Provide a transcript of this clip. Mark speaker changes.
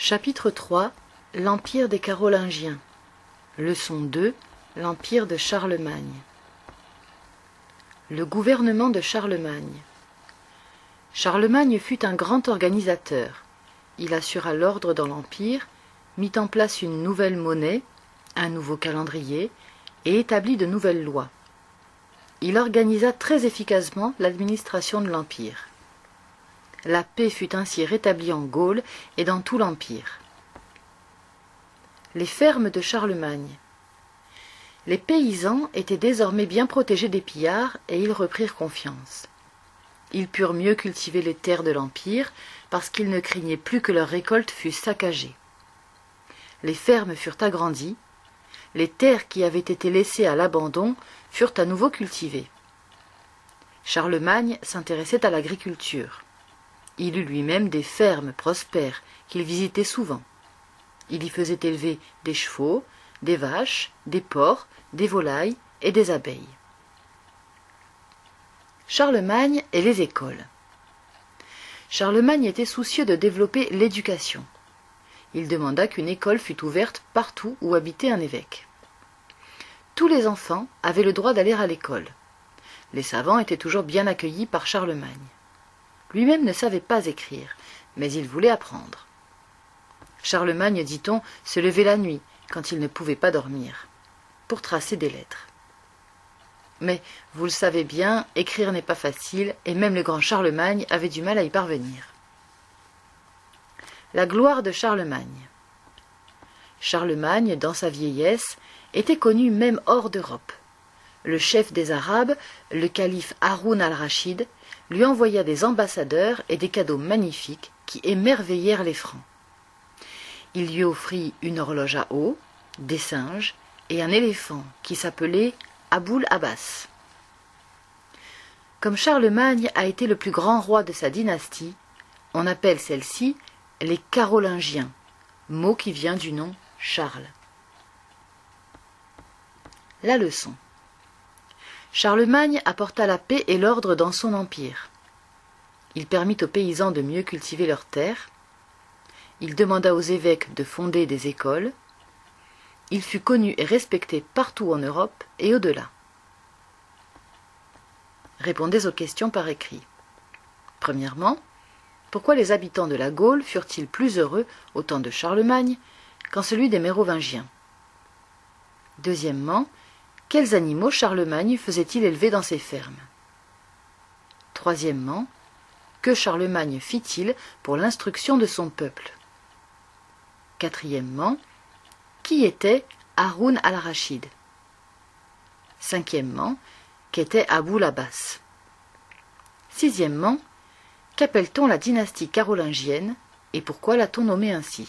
Speaker 1: Chapitre 3 L'Empire des Carolingiens. Leçon 2 L'Empire de Charlemagne. Le gouvernement de Charlemagne. Charlemagne fut un grand organisateur. Il assura l'ordre dans l'Empire, mit en place une nouvelle monnaie, un nouveau calendrier et établit de nouvelles lois. Il organisa très efficacement l'administration de l'Empire. La paix fut ainsi rétablie en Gaule et dans tout l'Empire. Les fermes de Charlemagne. Les paysans étaient désormais bien protégés des pillards et ils reprirent confiance. Ils purent mieux cultiver les terres de l'Empire parce qu'ils ne craignaient plus que leurs récoltes fussent saccagées. Les fermes furent agrandies, les terres qui avaient été laissées à l'abandon furent à nouveau cultivées. Charlemagne s'intéressait à l'agriculture. Il eut lui-même des fermes prospères qu'il visitait souvent. Il y faisait élever des chevaux, des vaches, des porcs, des volailles et des abeilles. Charlemagne et les écoles. Charlemagne était soucieux de développer l'éducation. Il demanda qu'une école fût ouverte partout où habitait un évêque. Tous les enfants avaient le droit d'aller à l'école. Les savants étaient toujours bien accueillis par Charlemagne. Lui-même ne savait pas écrire, mais il voulait apprendre. Charlemagne, dit-on, se levait la nuit, quand il ne pouvait pas dormir, pour tracer des lettres. Mais, vous le savez bien, écrire n'est pas facile, et même le grand Charlemagne avait du mal à y parvenir. La gloire de Charlemagne. Charlemagne, dans sa vieillesse, était connu même hors d'Europe. Le chef des Arabes, le calife Haroun al-Rachid, lui envoya des ambassadeurs et des cadeaux magnifiques qui émerveillèrent les Francs. Il lui offrit une horloge à eau, des singes et un éléphant qui s'appelait Aboul Abbas. Comme Charlemagne a été le plus grand roi de sa dynastie, on appelle celle-ci les Carolingiens, mot qui vient du nom Charles. La leçon. Charlemagne apporta la paix et l'ordre dans son empire. Il permit aux paysans de mieux cultiver leurs terres. Il demanda aux évêques de fonder des écoles. Il fut connu et respecté partout en Europe et au-delà. Répondez aux questions par écrit. Premièrement, pourquoi les habitants de la Gaule furent-ils plus heureux au temps de Charlemagne qu'en celui des Mérovingiens? Deuxièmement, quels animaux Charlemagne faisait-il élever dans ses fermes? Troisièmement, que Charlemagne fit-il pour l'instruction de son peuple? Quatrièmement, qui était Haroun al-Rachid? Cinquièmement, qu'était Aboul Abbas? Sixièmement, qu'appelle-t-on la dynastie carolingienne et pourquoi l'a-t-on nommée ainsi?